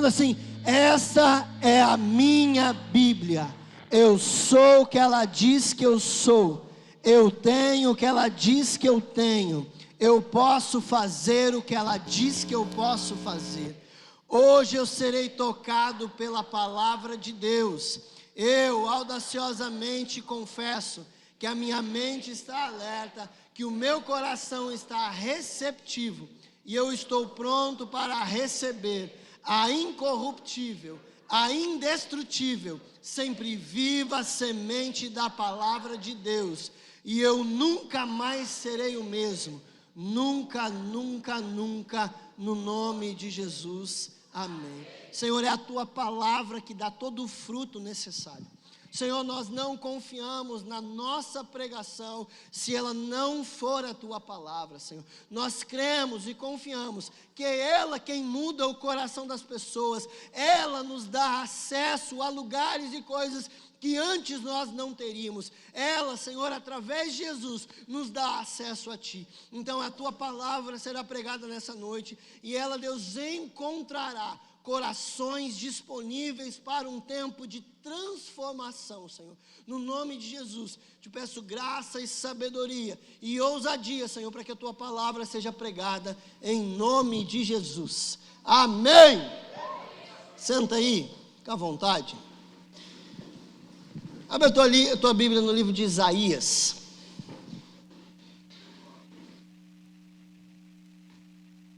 assim: essa é a minha Bíblia, eu sou o que ela diz que eu sou, eu tenho o que ela diz que eu tenho, eu posso fazer o que ela diz que eu posso fazer. Hoje eu serei tocado pela palavra de Deus. Eu audaciosamente confesso que a minha mente está alerta, que o meu coração está receptivo, e eu estou pronto para receber a incorruptível, a indestrutível, sempre viva semente da palavra de Deus, e eu nunca mais serei o mesmo, nunca, nunca, nunca, no nome de Jesus, amém. Senhor, é a tua palavra que dá todo o fruto necessário. Senhor, nós não confiamos na nossa pregação se ela não for a tua palavra, Senhor. Nós cremos e confiamos que é ela quem muda o coração das pessoas. Ela nos dá acesso a lugares e coisas que antes nós não teríamos. Ela, Senhor, através de Jesus, nos dá acesso a Ti. Então a Tua palavra será pregada nessa noite, e ela, Deus, encontrará corações disponíveis para um tempo de transformação, Senhor. No nome de Jesus, te peço graça e sabedoria e ousadia, Senhor, para que a Tua palavra seja pregada em nome de Jesus. Amém! Senta aí, fica à vontade. Abre a tua Bíblia no livro de Isaías.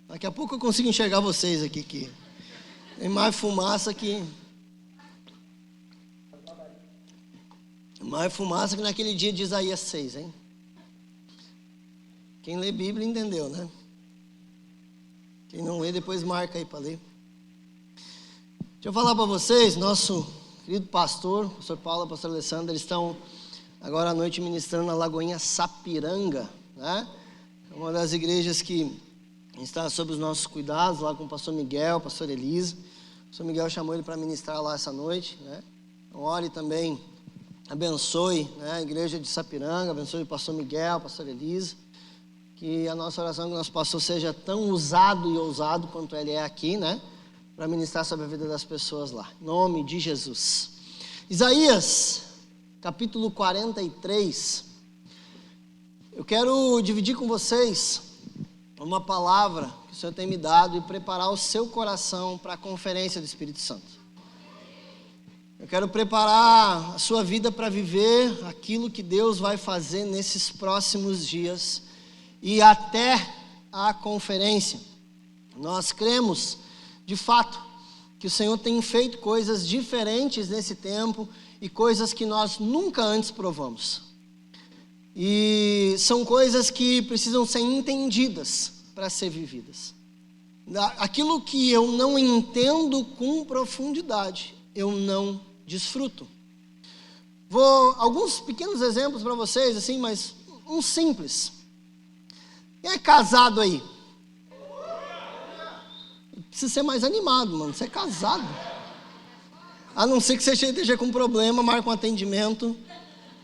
Daqui a pouco eu consigo enxergar vocês aqui, que tem mais fumaça que naquele dia de Isaías 6, hein? Quem lê Bíblia entendeu, né? Quem não lê, depois marca aí para ler. Deixa eu falar para vocês, nosso querido pastor Paulo, pastor Alessandro, eles estão agora à noite ministrando na Lagoinha Sapiranga, né? É uma das igrejas que está sob os nossos cuidados, lá com o pastor Miguel, pastor Elisa. O pastor Miguel chamou ele para ministrar lá essa noite, né? Então, ore também, abençoe, né, a igreja de Sapiranga, abençoe o pastor Miguel, pastor Elisa. Que a nossa oração, que o nosso pastor seja tão usado e ousado quanto ele é aqui, né? Para ministrar sobre a vida das pessoas lá. Em nome de Jesus. Isaías, capítulo 43. Eu quero dividir com vocês uma palavra que o Senhor tem me dado e preparar o seu coração para a conferência do Espírito Santo. Eu quero preparar a sua vida para viver aquilo que Deus vai fazer nesses próximos dias e até a conferência. Nós cremos, de fato, que o Senhor tem feito coisas diferentes nesse tempo e coisas que nós nunca antes provamos. E são coisas que precisam ser entendidas para ser vividas. Aquilo que eu não entendo com profundidade, eu não desfruto. Vou alguns pequenos exemplos para vocês, assim, mas um simples. Quem é casado aí? Precisa ser mais animado, mano. Você é casado. A não ser que você esteja com problema, marca um atendimento,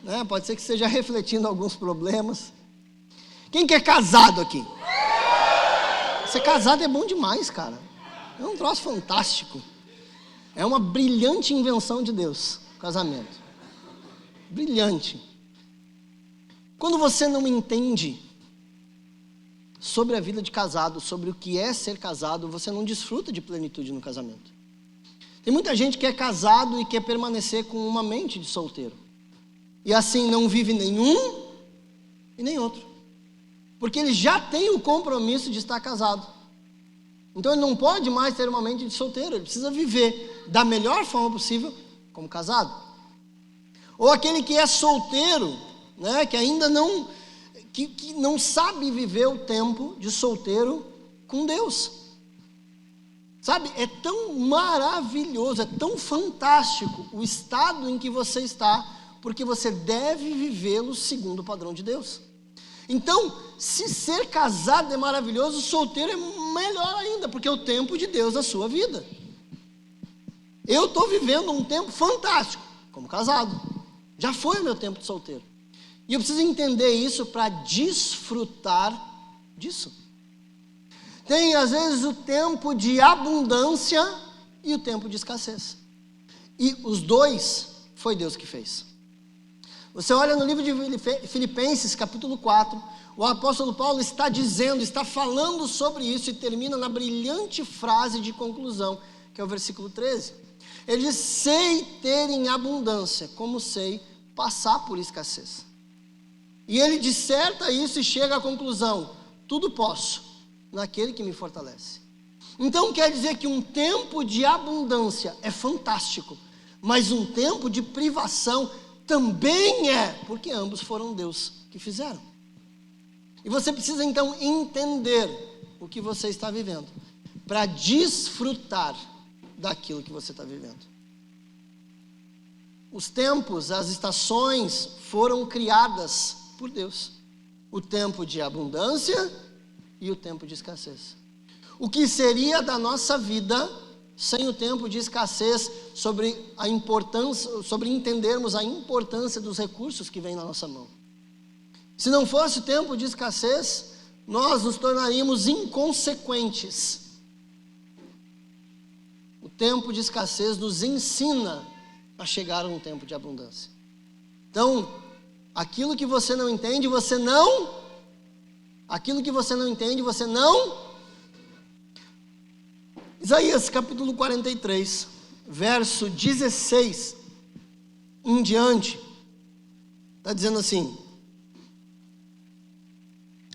né? Pode ser que esteja refletindo alguns problemas. Quem que é casado aqui? Ser casado é bom demais, cara. É um troço fantástico. É uma brilhante invenção de Deus, o casamento. Brilhante. Quando você não entende sobre a vida de casado, sobre o que é ser casado, você não desfruta de plenitude no casamento. Tem muita gente que é casado e quer permanecer com uma mente de solteiro. E assim não vive nenhum e nem outro. Porque ele já tem o compromisso de estar casado. Então ele não pode mais ter uma mente de solteiro, ele precisa viver da melhor forma possível como casado. Ou aquele que é solteiro, né, que ainda não... Que não sabe viver o tempo de solteiro com Deus. Sabe, é tão maravilhoso, é tão fantástico o estado em que você está, porque você deve vivê-lo segundo o padrão de Deus. Então, se ser casado é maravilhoso, solteiro é melhor ainda, porque é o tempo de Deus na sua vida. Eu estou vivendo um tempo fantástico, como casado. Já foi o meu tempo de solteiro. E eu preciso entender isso para desfrutar disso. Tem, às vezes, o tempo de abundância e o tempo de escassez. E os dois foi Deus que fez. Você olha no livro de Filipenses, capítulo 4, o apóstolo Paulo está dizendo, está falando sobre isso e termina na brilhante frase de conclusão, que é o versículo 13. Ele diz: sei ter em abundância, como sei passar por escassez. E ele disserta isso e chega à conclusão: tudo posso naquele que me fortalece. Então quer dizer que um tempo de abundância é fantástico, mas um tempo de privação também é, porque ambos foram Deus que fizeram. E você precisa então entender o que você está vivendo, para desfrutar daquilo que você está vivendo. Os tempos, as estações foram criadas por Deus. O tempo de abundância e o tempo de escassez. O que seria da nossa vida sem o tempo de escassez, sobre entendermos a importância dos recursos que vêm na nossa mão? Se não fosse o tempo de escassez, nós nos tornaríamos inconsequentes. O tempo de escassez nos ensina a chegar a um tempo de abundância. Então, aquilo que você não entende, Isaías capítulo 43, verso 16 em diante, está dizendo assim: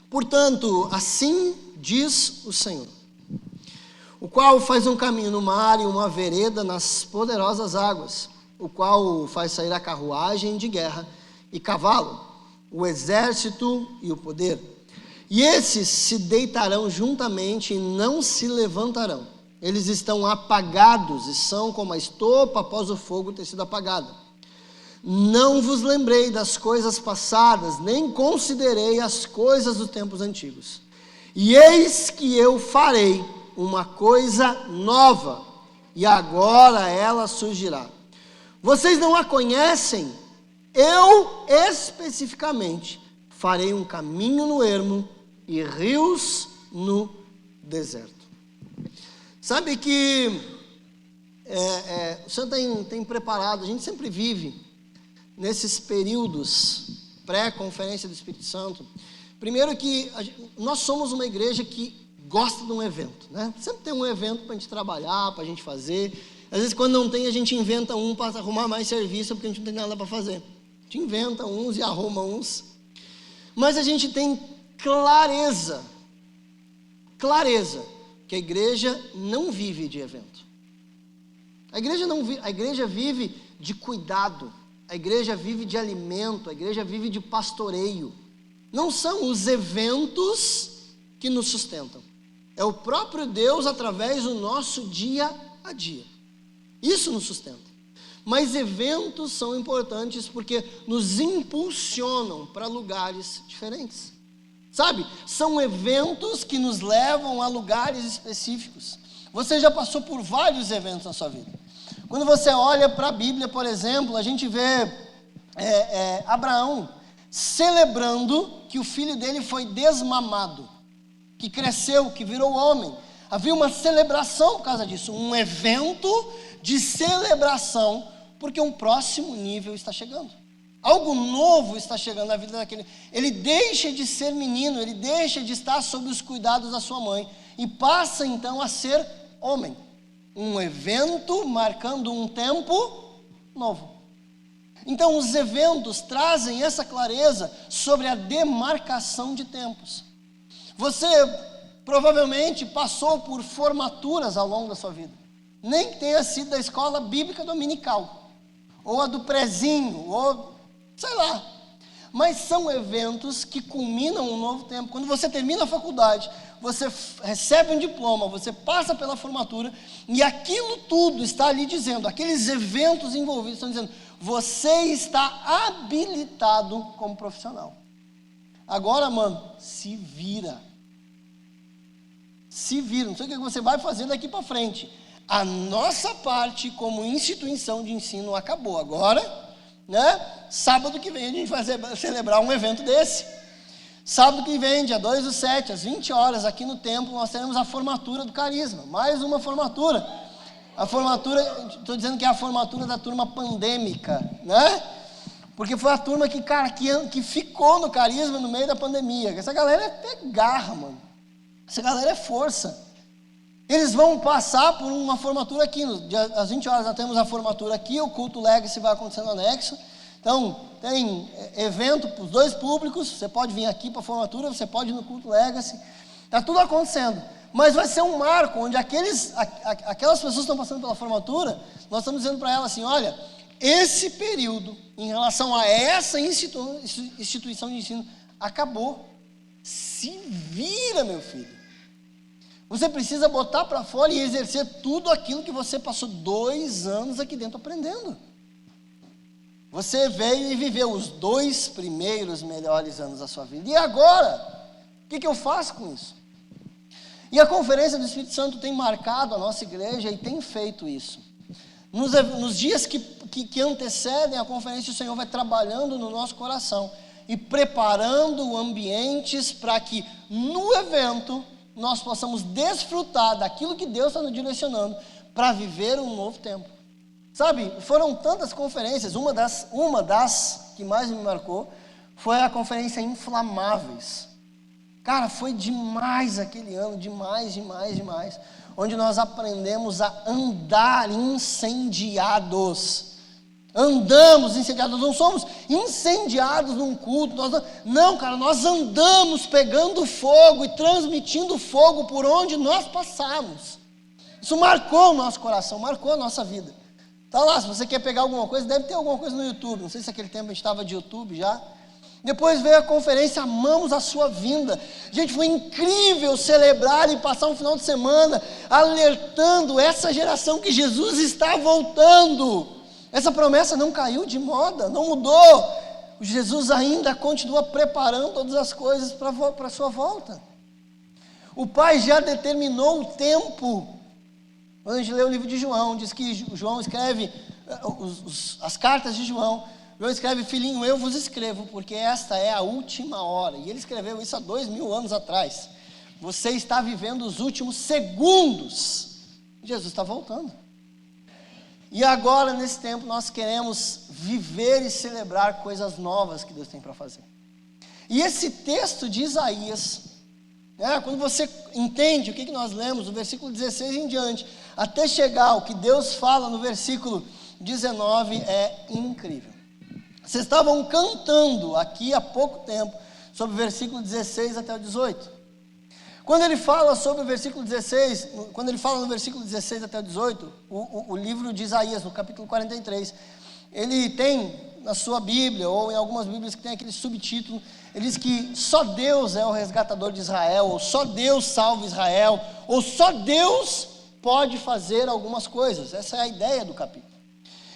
portanto, assim diz o Senhor, o qual faz um caminho no mar e uma vereda nas poderosas águas, o qual faz sair a carruagem de guerra e cavalo, o exército e o poder. E esses se deitarão juntamente e não se levantarão. Eles estão apagados e são como a estopa após o fogo ter sido apagada. Não vos lembrei das coisas passadas, nem considerei as coisas dos tempos antigos. E eis que eu farei uma coisa nova, e agora ela surgirá. Vocês não a conhecem? Eu especificamente farei um caminho no ermo e rios no deserto. Sabe que o Senhor tem preparado, a gente sempre vive nesses períodos pré-conferência do Espírito Santo. Primeiro que nós somos uma igreja que gosta de um evento, né? Sempre tem um evento para a gente trabalhar, para a gente fazer. Às vezes quando não tem, a gente inventa um para arrumar mais serviço, porque a gente não tem nada para fazer. A gente inventa uns e arruma uns. Mas a gente tem clareza, que a igreja não vive de evento. A igreja vive de cuidado, a igreja vive de alimento, a igreja vive de pastoreio. Não são os eventos que nos sustentam. É o próprio Deus através do nosso dia a dia. Isso nos sustenta. Mas eventos são importantes porque nos impulsionam para lugares diferentes. Sabe? São eventos que nos levam a lugares específicos. Você já passou por vários eventos na sua vida. Quando você olha para a Bíblia, por exemplo, a gente vê Abraão celebrando que o filho dele foi desmamado, que cresceu, que virou homem. Havia uma celebração por causa disso, um evento de celebração, porque um próximo nível está chegando. Algo novo está chegando na vida daquele. Ele deixa de ser menino, ele deixa de estar sob os cuidados da sua mãe e passa então a ser homem. Um evento marcando um tempo novo. Então os eventos trazem essa clareza sobre a demarcação de tempos. Você provavelmente passou por formaturas ao longo da sua vida. Nem que tenha sido da escola bíblica dominical, ou a do prezinho, ou sei lá. Mas são eventos que culminam um novo tempo. Quando você termina a faculdade, você recebe um diploma, você passa pela formatura, e aquilo tudo está ali dizendo, aqueles eventos envolvidos estão dizendo, você está habilitado como profissional. Agora, mano, se vira. Se vira, não sei o que você vai fazer daqui para frente. A nossa parte como instituição de ensino acabou. Agora, né? Sábado que vem a gente vai celebrar um evento desse. Sábado que vem, dia 2/7, às 20 horas, aqui no templo, nós teremos a formatura do Carisma. Mais uma formatura. A formatura, estou dizendo que é a formatura da turma pandêmica, né? Porque foi a turma que, cara, que ficou no carisma no meio da pandemia. Essa galera é garra, mano. Essa galera é força. Eles vão passar por uma formatura aqui. Às 20 horas nós temos a formatura aqui, o culto Legacy vai acontecer no anexo. Então, tem evento para os dois públicos. Você pode vir aqui para a formatura, você pode ir no culto Legacy. Está tudo acontecendo. Mas vai ser um marco onde aquelas pessoas que estão passando pela formatura, nós estamos dizendo para elas assim, olha, esse período, em relação a essa instituição de ensino, acabou. Se vira, meu filho. Você precisa botar para fora e exercer tudo aquilo que você passou 2 anos aqui dentro aprendendo. Você veio e viveu os 2 primeiros melhores anos da sua vida. E agora? O que eu faço com isso? E a conferência do Espírito Santo tem marcado a nossa igreja e tem feito isso. Nos dias que antecedem a conferência, o Senhor vai trabalhando no nosso coração e preparando ambientes para que no evento nós possamos desfrutar daquilo que Deus está nos direcionando para viver um novo tempo. Sabe, foram tantas conferências, uma das que mais me marcou foi a conferência Inflamáveis. Cara, foi demais aquele ano, demais, onde nós aprendemos a andar incendiados. Andamos incendiados, não somos incendiados num culto, nós andamos pegando fogo e transmitindo fogo por onde nós passamos. Isso marcou o nosso coração, marcou a nossa vida. Tá lá, se você quer pegar alguma coisa, deve ter alguma coisa no YouTube, não sei se aquele tempo a gente estava de YouTube já. Depois veio a conferência, amamos a sua vinda. Gente, foi incrível celebrar e passar um final de semana alertando essa geração que Jesus está voltando. Essa promessa não caiu de moda, não mudou. Jesus ainda continua preparando todas as coisas para a sua volta. O Pai já determinou o tempo. Quando a gente lê o livro de João, diz que João escreve as cartas de João. João escreve, filhinho, eu vos escrevo, porque esta é a última hora. E ele escreveu isso há 2000 anos atrás. Você está vivendo os últimos segundos. Jesus está voltando. E agora, nesse tempo, nós queremos viver e celebrar coisas novas que Deus tem para fazer. E esse texto de Isaías, quando você entende o que nós lemos, do versículo 16 em diante, até chegar ao que Deus fala no versículo 19, é incrível. Vocês estavam cantando aqui há pouco tempo sobre o versículo 16 até o 18. Quando ele fala sobre o versículo 16, quando ele fala no versículo 16 até o 18, o livro de Isaías, no capítulo 43, ele tem na sua Bíblia, ou em algumas Bíblias que tem aquele subtítulo, ele diz que só Deus é o resgatador de Israel, ou só Deus salva Israel, ou só Deus pode fazer algumas coisas. Essa é a ideia do capítulo.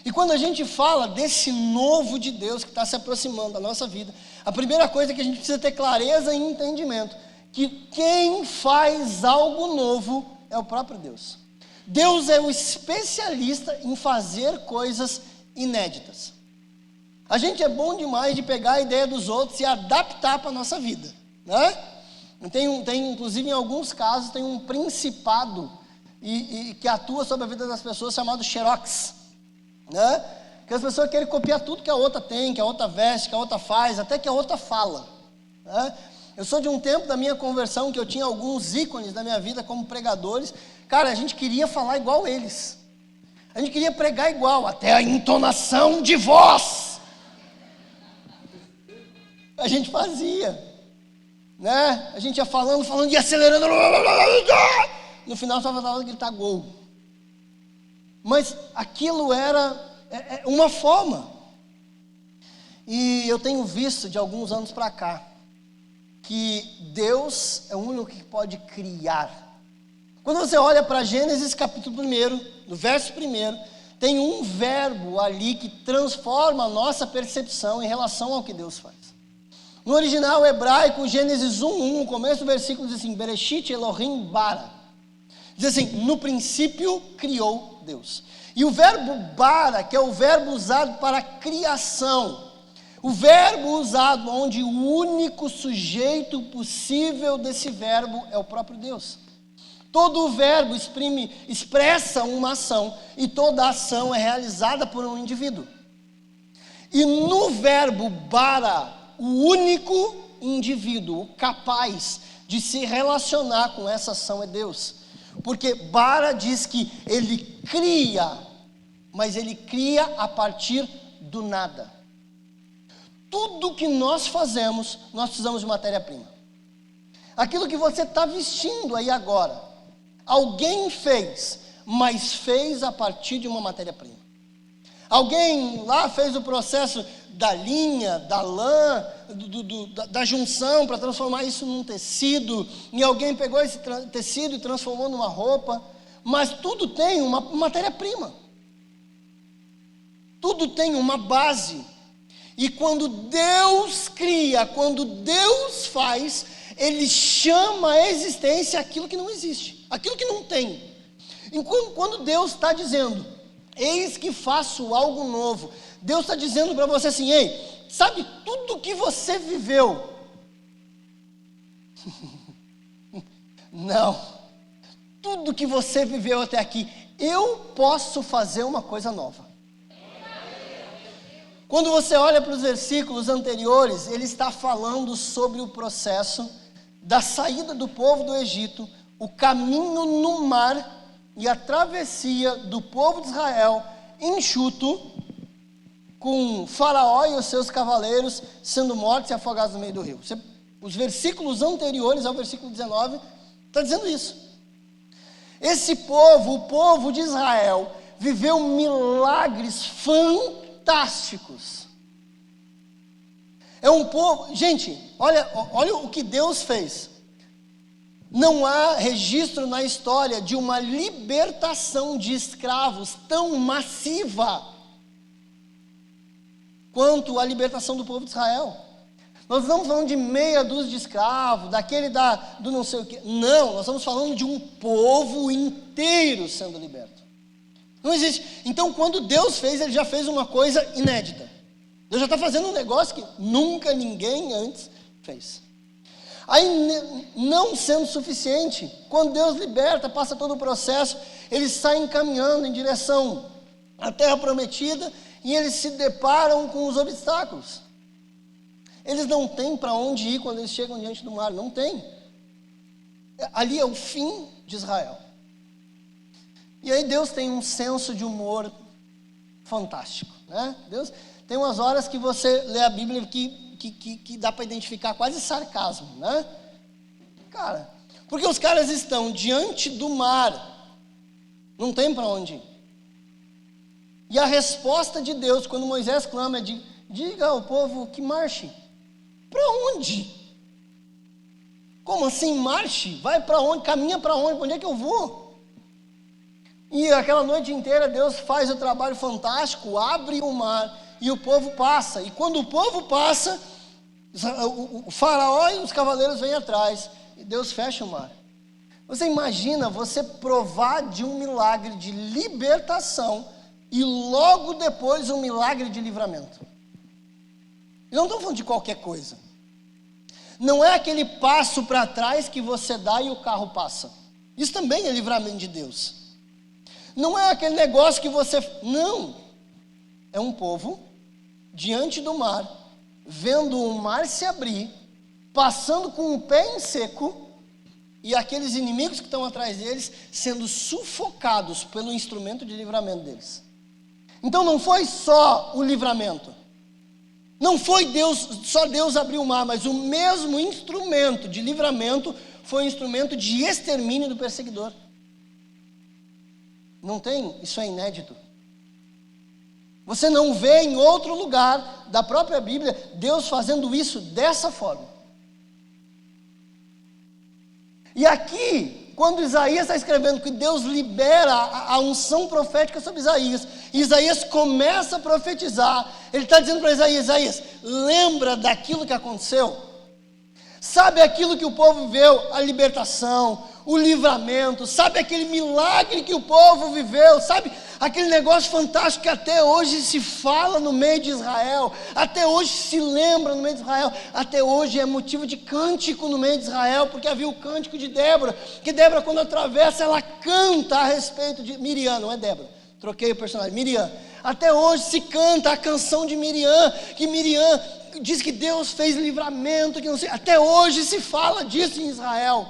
E quando a gente fala desse novo de Deus que está se aproximando da nossa vida, a primeira coisa que a gente precisa ter clareza e entendimento, que quem faz algo novo é o próprio Deus. Deus é o especialista em fazer coisas inéditas. A gente é bom demais de pegar a ideia dos outros e adaptar para a nossa vida, né? Tem, inclusive, em alguns casos, tem um principado que atua sobre a vida das pessoas chamado Xerox, né? Que as pessoas querem copiar tudo que a outra tem, que a outra veste, que a outra faz, até que a outra fala, né? Eu sou de um tempo da minha conversão que eu tinha alguns ícones da minha vida como pregadores. Cara, a gente queria falar igual eles. A gente queria pregar igual, até a entonação de voz. A gente fazia, né? A gente ia falando e acelerando. No final só faltava gritar gol. Mas aquilo era uma forma. E eu tenho visto de alguns anos para cá que Deus é o único que pode criar. Quando você olha para Gênesis capítulo 1, no verso 1, tem um verbo ali que transforma a nossa percepção em relação ao que Deus faz. No original hebraico, Gênesis 1, no começo do versículo diz assim, Bereshit Elohim bara. Diz assim, no princípio criou Deus. E o verbo bara, que é o verbo usado para criação, o verbo usado onde o único sujeito possível desse verbo é o próprio Deus. Todo verbo expressa uma ação, e toda ação é realizada por um indivíduo. E no verbo bara, o único indivíduo capaz de se relacionar com essa ação é Deus. Porque bara diz que ele cria, mas ele cria a partir do nada. Tudo que nós fazemos, nós precisamos de matéria-prima. Aquilo que você está vestindo aí agora, alguém fez, mas fez a partir de uma matéria-prima. Alguém lá fez o processo da linha, da lã, da junção para transformar isso num tecido, e alguém pegou esse tecido e transformou numa roupa, mas tudo tem uma matéria-prima. Tudo tem uma base. E quando Deus cria, quando Deus faz, Ele chama à existência aquilo que não existe, aquilo que não tem. Enquanto, quando Deus está dizendo, eis que faço algo novo, Deus está dizendo para você assim, ei, sabe tudo que você viveu? Não, tudo que você viveu até aqui, eu posso fazer uma coisa nova. Quando você olha para os versículos anteriores, ele está falando sobre o processo da saída do povo do Egito, o caminho no mar e a travessia do povo de Israel enxuto, com Faraó e os seus cavaleiros sendo mortos e afogados no meio do rio. Os versículos anteriores ao versículo 19, está dizendo isso. Esse povo, o povo de Israel, viveu milagres fantásticos. É um povo, gente, olha o que Deus fez. Não há registro na história de uma libertação de escravos tão massiva quanto a libertação do povo de Israel. Nós não estamos falando de meia dúzia de escravos, daquele do não sei o quê. Não, nós estamos falando de um povo inteiro sendo liberto. Não existe. Então, quando Deus fez, Ele já fez uma coisa inédita. Deus já está fazendo um negócio que nunca ninguém antes fez. Aí, não sendo suficiente, quando Deus liberta, passa todo o processo, eles saem caminhando em direção à terra prometida e eles se deparam com os obstáculos. Eles não têm para onde ir quando eles chegam diante do mar, não tem. Ali é o fim de Israel. E aí Deus tem um senso de humor fantástico, né? Deus tem umas horas que você lê a Bíblia que dá para identificar quase sarcasmo, né? Cara, porque os caras estão diante do mar, não tem para onde ir. E a resposta de Deus, quando Moisés clama, é de, diga ao povo que marche. Para onde? Como assim marche? Vai para onde? Caminha para onde? Para onde é que eu vou? E aquela noite inteira Deus faz o trabalho fantástico, abre o mar e o povo passa. E quando o povo passa, o faraó e os cavaleiros vêm atrás e Deus fecha o mar. Você imagina você provar de um milagre de libertação e logo depois um milagre de livramento. E não estou falando de qualquer coisa. Não é aquele passo para trás que você dá e o carro passa. Isso também é livramento de Deus. Não é aquele negócio que você... Não. É um povo diante do mar, vendo o mar se abrir, passando com o pé em seco, e aqueles inimigos que estão atrás deles sendo sufocados pelo instrumento de livramento deles. Então não foi só o livramento. Não foi só Deus abrir o mar, mas o mesmo instrumento de livramento foi um instrumento de extermínio do perseguidor. Não tem, isso é inédito. Você não vê em outro lugar da própria Bíblia Deus fazendo isso dessa forma. E aqui, quando Isaías está escrevendo que Deus libera a unção profética sobre Isaías, e Isaías começa a profetizar, ele está dizendo para Isaías, lembra daquilo que aconteceu? Sabe aquilo que o povo viveu, a libertação, o livramento, sabe aquele milagre que o povo viveu, sabe aquele negócio fantástico que até hoje se fala no meio de Israel, até hoje se lembra no meio de Israel, até hoje é motivo de cântico no meio de Israel, porque havia o cântico de Débora, que Débora quando atravessa, ela canta a respeito de Miriam, não é Débora, troquei o personagem, Miriam. Até hoje se canta a canção de Miriam, que Miriam diz que Deus fez livramento, que não sei, até hoje se fala disso em Israel.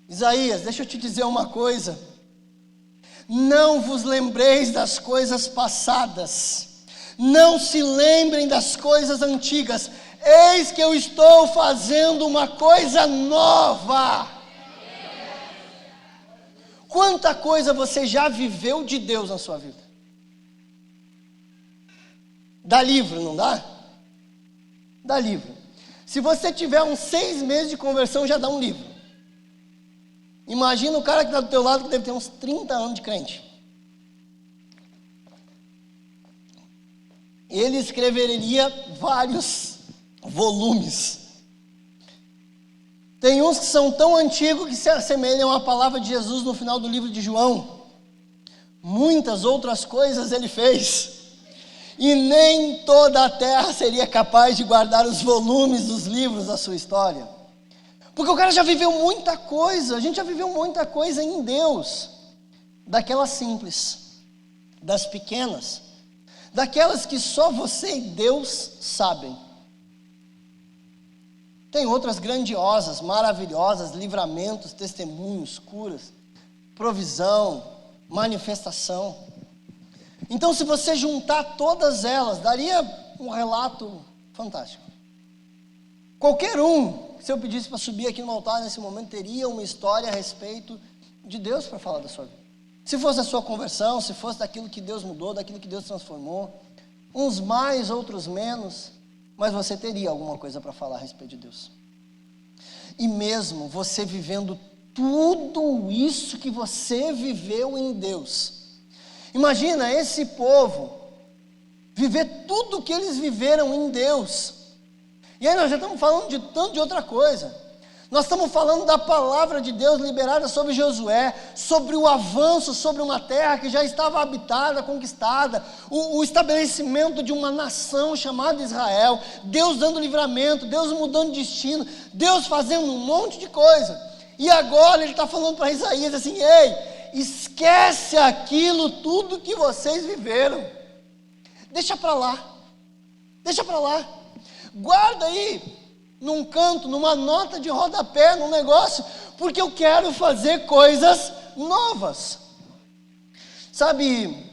Isaías, deixa eu te dizer uma coisa, não vos lembreis das coisas passadas, não se lembrem das coisas antigas, eis que eu estou fazendo uma coisa nova. Quanta coisa você já viveu de Deus na sua vida? Dá livro, não dá? Dá livro. Se você tiver uns 6 meses de conversão, já dá um livro. Imagina o cara que está do teu lado, que deve ter uns 30 anos de crente. Ele escreveria vários volumes. Tem uns que são tão antigos que se assemelham à palavra de Jesus no final do livro de João. Muitas outras coisas ele fez. E nem toda a terra seria capaz de guardar os volumes dos livros da sua história. Porque o cara já viveu muita coisa, a gente já viveu muita coisa em Deus. Daquelas simples, das pequenas, daquelas que só você e Deus sabem. Tem outras grandiosas, maravilhosas, livramentos, testemunhos, curas, provisão, manifestação. Então, se você juntar todas elas, daria um relato fantástico. Qualquer um, se eu pedisse para subir aqui no altar nesse momento, teria uma história a respeito de Deus para falar da sua vida. Se fosse a sua conversão, se fosse daquilo que Deus mudou, daquilo que Deus transformou, uns mais, outros menos, mas você teria alguma coisa para falar a respeito de Deus. E mesmo você vivendo tudo isso que você viveu em Deus, imagina esse povo viver tudo que eles viveram em Deus. E aí nós já estamos falando de tanto de outra coisa. Nós estamos falando da palavra de Deus liberada sobre Josué, sobre o avanço sobre uma terra que já estava habitada, conquistada, o estabelecimento de uma nação chamada Israel, Deus dando livramento, Deus mudando destino, Deus fazendo um monte de coisa. E agora ele está falando para Isaías assim: ei, esquece aquilo tudo que vocês viveram, deixa para lá, guarda aí num canto, numa nota de rodapé, num negócio, porque eu quero fazer coisas novas. Sabe,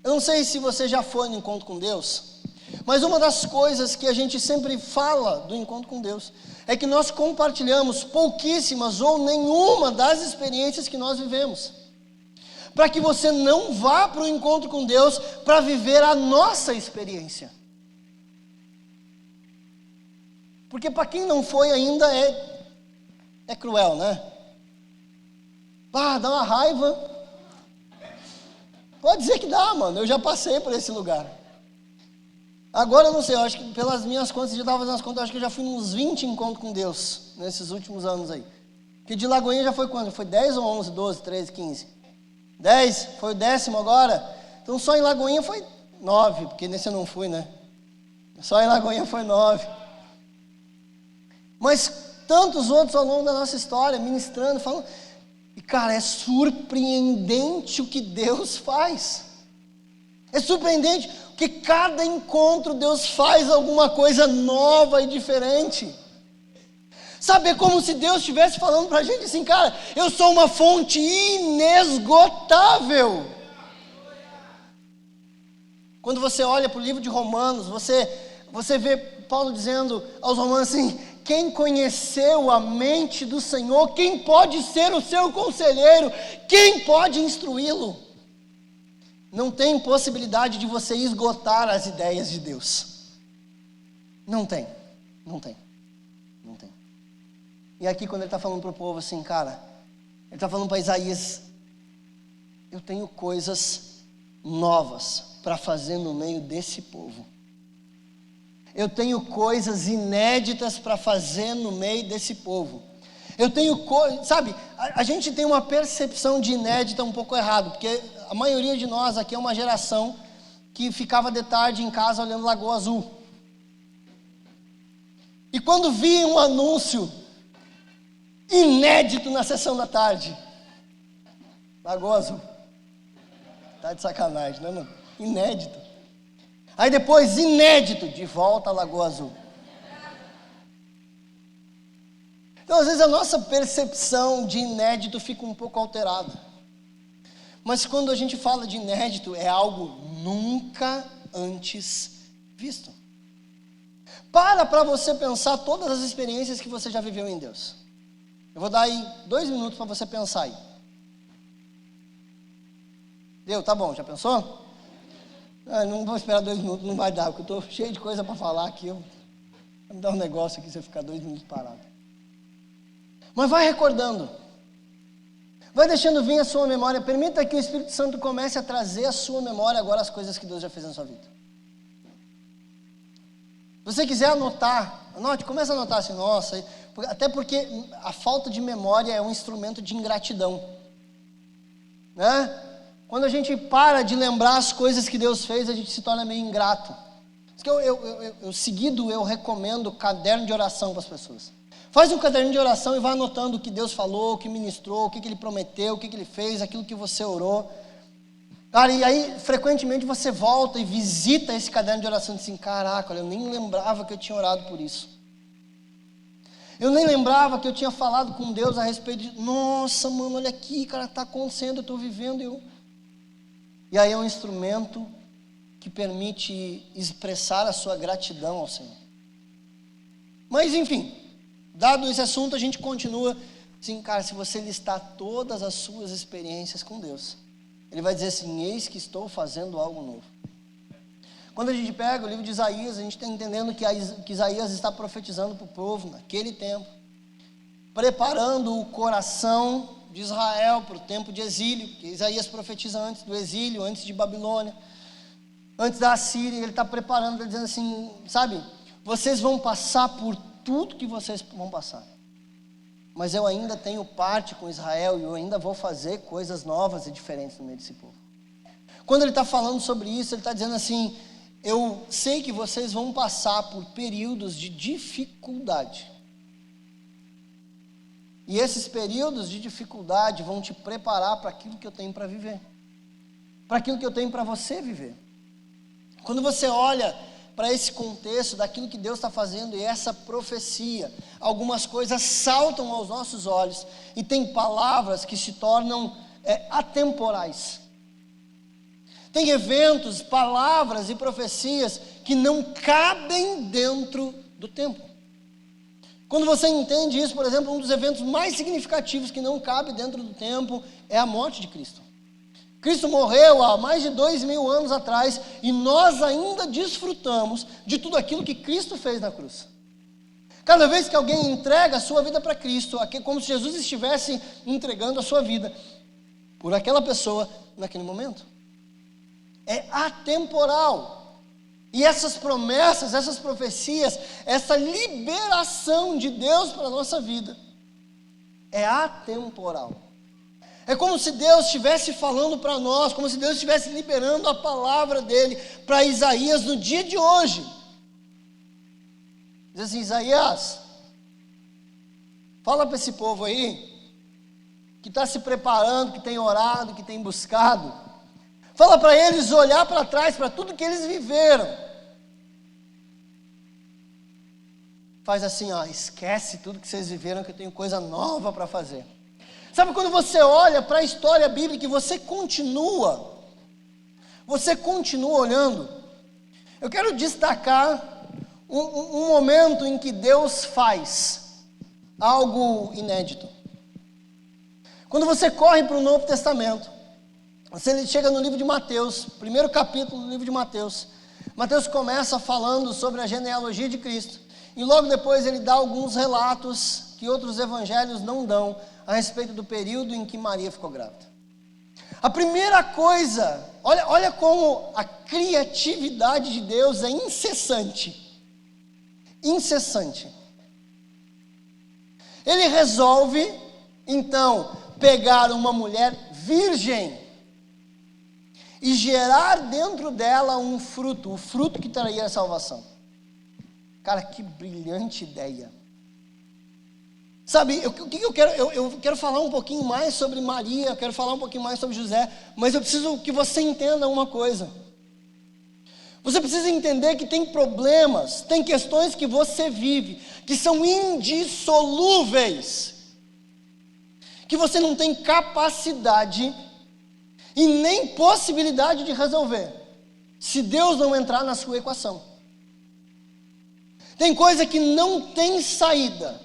eu não sei se você já foi no encontro com Deus, mas uma das coisas que a gente sempre fala do encontro com Deus é que nós compartilhamos pouquíssimas ou nenhuma das experiências que nós vivemos, para que você não vá para o encontro com Deus para viver a nossa experiência. Porque para quem não foi ainda é cruel, né? Dá uma raiva. Pode dizer que dá, mano, eu já passei por esse lugar. Agora eu não sei, eu acho que pelas minhas contas, eu já estava fazendo as contas, eu acho que eu já fui uns 20 encontros com Deus, nesses últimos anos aí. Porque de Lagoinha já foi quando? Foi 10 ou 11, 12, 13, 15? 10? Foi o 10º agora? Então só em Lagoinha foi 9, porque nesse eu não fui, né? Só em Lagoinha foi 9. Mas tantos outros ao longo da nossa história, ministrando, falando. E cara, é surpreendente o que Deus faz. É surpreendente, porque cada encontro Deus faz alguma coisa nova e diferente. Sabe, é como se Deus estivesse falando para a gente assim: cara, eu sou uma fonte inesgotável. Quando você olha para o livro de Romanos, você vê Paulo dizendo aos romanos assim: quem conheceu a mente do Senhor, quem pode ser o seu conselheiro, quem pode instruí-lo? Não tem possibilidade de você esgotar as ideias de Deus. Não tem. E aqui quando ele está falando para o povo assim, cara, ele está falando para Isaías: eu tenho coisas novas para fazer no meio desse povo. Eu tenho coisas inéditas para fazer no meio desse povo. Eu tenho sabe, a gente tem uma percepção de inédita um pouco errado, porque a maioria de nós aqui é uma geração que ficava de tarde em casa olhando Lagoa Azul. E quando vi um anúncio inédito na sessão da tarde, Lagoa Azul, tá de sacanagem, né, mano? Inédito. Aí depois, inédito, de volta a Lagoa Azul. Então, às vezes, a nossa percepção de inédito fica um pouco alterada. Mas quando a gente fala de inédito, é algo nunca antes visto. Para você pensar todas as experiências que você já viveu em Deus. Eu vou dar aí 2 minutos para você pensar aí. Deu? Tá bom, já pensou? Não vou esperar 2 minutos, não vai dar, porque eu estou cheio de coisa para falar aqui. Vai me dar um negócio aqui se eu ficar 2 minutos parado. Mas vai recordando. Vai deixando vir a sua memória. Permita que o Espírito Santo comece a trazer à sua memória agora as coisas que Deus já fez na sua vida. Se você quiser anotar, anote, comece a anotar assim, nossa, até porque a falta de memória é um instrumento de ingratidão. Né? Quando a gente para de lembrar as coisas que Deus fez, a gente se torna meio ingrato. Seguido, eu recomendo caderno de oração para as pessoas. Faz um caderninho de oração e vai anotando o que Deus falou, o que ministrou, o que Ele prometeu, o que Ele fez, aquilo que você orou. Cara, e aí, frequentemente você volta e visita esse caderno de oração e diz assim, caraca, eu nem lembrava que eu tinha orado por isso. Eu nem lembrava que eu tinha falado com Deus a respeito de, nossa, mano, olha aqui, cara, está acontecendo, eu estou vivendo. E aí é um instrumento que permite expressar a sua gratidão ao Senhor. Mas, enfim, dado esse assunto, a gente continua assim, cara, se você listar todas as suas experiências com Deus, Ele vai dizer assim, eis que estou fazendo algo novo. Quando a gente pega o livro de Isaías, a gente está entendendo que Isaías está profetizando para o povo naquele tempo, preparando o coração de Israel para o tempo de exílio, porque Isaías profetiza antes do exílio, antes de Babilônia, antes da Assíria, ele está preparando, ele dizendo assim, sabe, vocês vão passar por tudo que vocês vão passar, mas eu ainda tenho parte com Israel e eu ainda vou fazer coisas novas e diferentes no meio desse povo. Quando ele está falando sobre isso, ele está dizendo assim, eu sei que vocês vão passar por períodos de dificuldade, e esses períodos de dificuldade vão te preparar para aquilo que eu tenho para viver, para aquilo que eu tenho para você viver. Quando você olha para esse contexto daquilo que Deus está fazendo e essa profecia, algumas coisas saltam aos nossos olhos e tem palavras que se tornam atemporais. Tem eventos, palavras e profecias que não cabem dentro do tempo. Quando você entende isso, por exemplo, um dos eventos mais significativos que não cabe dentro do tempo é a morte de Cristo. Cristo morreu há mais de 2000 anos atrás e nós ainda desfrutamos de tudo aquilo que Cristo fez na cruz. Cada vez que alguém entrega a sua vida para Cristo, é como se Jesus estivesse entregando a sua vida por aquela pessoa naquele momento. É atemporal. E essas promessas, essas profecias, essa liberação de Deus para a nossa vida é atemporal. É como se Deus estivesse falando para nós, como se Deus estivesse liberando a palavra dele para Isaías no dia de hoje. Diz assim, Isaías, fala para esse povo aí, que está se preparando, que tem orado, que tem buscado. Fala para eles olhar para trás, para tudo que eles viveram. Faz assim, ó, esquece tudo que vocês viveram, que eu tenho coisa nova para fazer. Sabe quando você olha para a história bíblica e você continua olhando? Eu quero destacar um momento em que Deus faz algo inédito. Quando você corre para o Novo Testamento, você chega no livro de Mateus, primeiro capítulo do livro de Mateus. Mateus começa falando sobre a genealogia de Cristo. E logo depois ele dá alguns relatos que outros evangelhos não dão a respeito do período em que Maria ficou grávida. A primeira coisa, olha como a criatividade de Deus é incessante. Incessante. Ele resolve, então, pegar uma mulher virgem e gerar dentro dela um fruto, o fruto que traria a salvação. Cara, que brilhante ideia. Sabe, o que eu quero? Eu quero falar um pouquinho mais sobre Maria, eu quero falar um pouquinho mais sobre José, mas eu preciso que você entenda uma coisa. Você precisa entender que tem problemas, tem questões que você vive, que são indissolúveis, que você não tem capacidade e nem possibilidade de resolver, se Deus não entrar na sua equação. Tem coisa que não tem saída,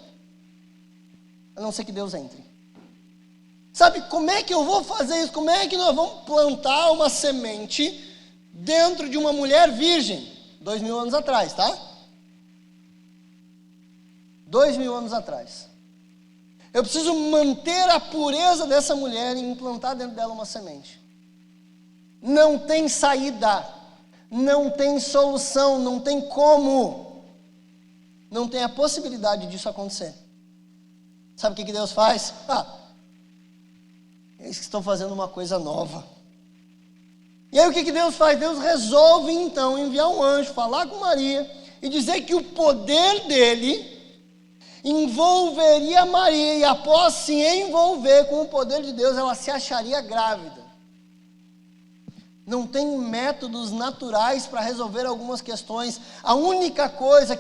a não ser que Deus entre. Sabe, como é que eu vou fazer isso? Como é que nós vamos plantar uma semente dentro de uma mulher virgem? 2000 anos atrás, tá? 2000 anos atrás. Eu preciso manter a pureza dessa mulher e implantar dentro dela uma semente. Não tem saída, não tem solução, não tem como, não tem a possibilidade disso acontecer. Sabe o que Deus faz? Eles estão fazendo uma coisa nova. E aí o que Deus faz? Deus resolve então enviar um anjo, falar com Maria e dizer que o poder dele envolveria Maria, e após se envolver com o poder de Deus, ela se acharia grávida. Não tem métodos naturais para resolver algumas questões. A única coisa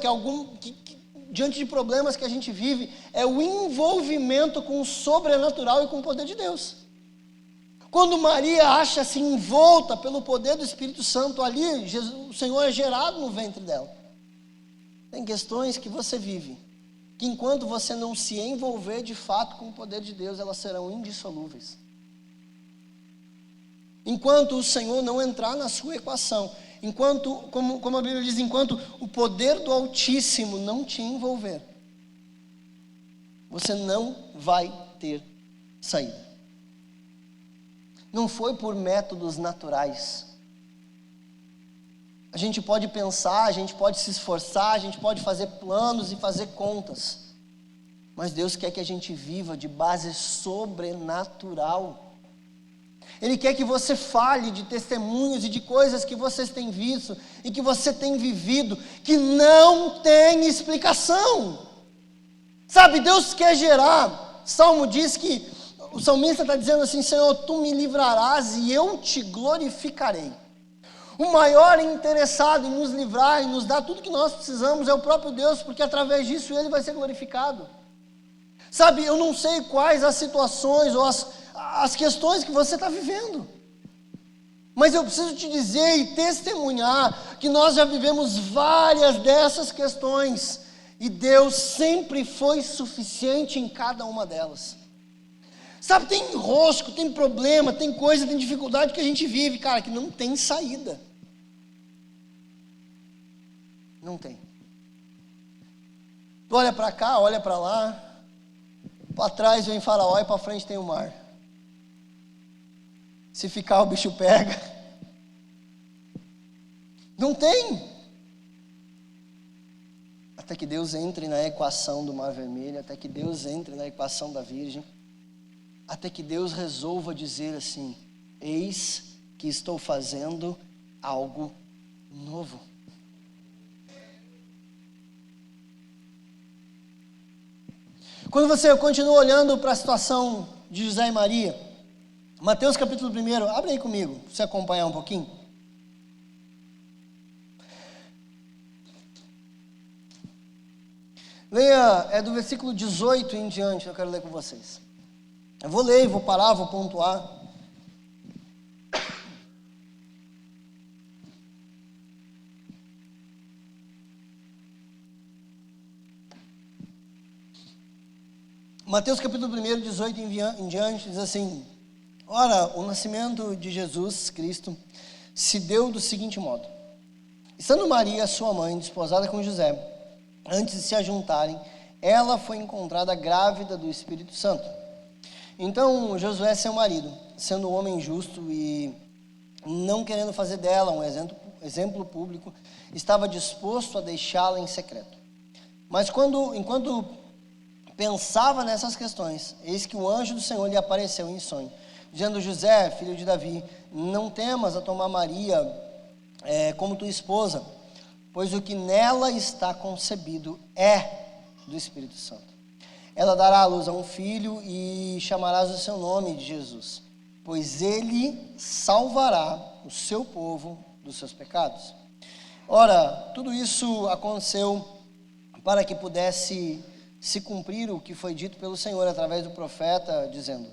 diante de problemas que a gente vive, é o envolvimento com o sobrenatural e com o poder de Deus. Quando Maria acha-se envolta pelo poder do Espírito Santo ali, o Senhor é gerado no ventre dela. Tem questões que você vive, que enquanto você não se envolver de fato com o poder de Deus, elas serão indissolúveis. Enquanto o Senhor não entrar na sua equação, enquanto, como a Bíblia diz, enquanto o poder do Altíssimo não te envolver, você não vai ter saída. Não foi por métodos naturais. A gente pode pensar, a gente pode se esforçar, a gente pode fazer planos e fazer contas, mas Deus quer que a gente viva de base sobrenatural. Ele quer que você fale de testemunhos e de coisas que vocês têm visto e que você tem vivido, que não tem explicação. Sabe, Deus quer gerar. Salmo diz que, o salmista está dizendo assim: Senhor, Tu me livrarás e eu Te glorificarei. O maior interessado em nos livrar e nos dar tudo que nós precisamos é o próprio Deus, porque através disso Ele vai ser glorificado. Sabe, eu não sei quais as situações ou as questões que você está vivendo, mas eu preciso te dizer e testemunhar que nós já vivemos várias dessas questões, e Deus sempre foi suficiente em cada uma delas. Sabe, tem enrosco, tem problema, tem coisa, tem dificuldade que a gente vive, cara, que não tem saída. Não tem. Tu olha para cá, olha para lá, para trás vem Faraó e para frente tem o mar. Se ficar, o bicho pega. Não tem. Até que Deus entre na equação do Mar Vermelho, até que Deus entre na equação da Virgem, até que Deus resolva dizer assim: eis que estou fazendo algo novo. Quando você continua olhando para a situação de José e Maria, Mateus capítulo 1, abre aí comigo, para você acompanhar um pouquinho. Leia, é do versículo 18 em diante, eu quero ler com vocês. Eu vou ler, vou parar, vou pontuar. Mateus capítulo 1, 18 em diante, diz assim: ora, o nascimento de Jesus Cristo se deu do seguinte modo: estando Maria, sua mãe, desposada com José, antes de se ajuntarem, ela foi encontrada grávida do Espírito Santo. Então Josué, seu marido, sendo um homem justo e não querendo fazer dela um exemplo público, estava disposto a deixá-la em secreto. Mas enquanto pensava nessas questões, eis que o anjo do Senhor lhe apareceu em sonho, dizendo: José, filho de Davi, não temas a tomar Maria como tua esposa, pois o que nela está concebido é do Espírito Santo. Ela dará à luz a um filho e chamarás o seu nome de Jesus, pois ele salvará o seu povo dos seus pecados. Ora, tudo isso aconteceu para que pudesse se cumprir o que foi dito pelo Senhor através do profeta, dizendo: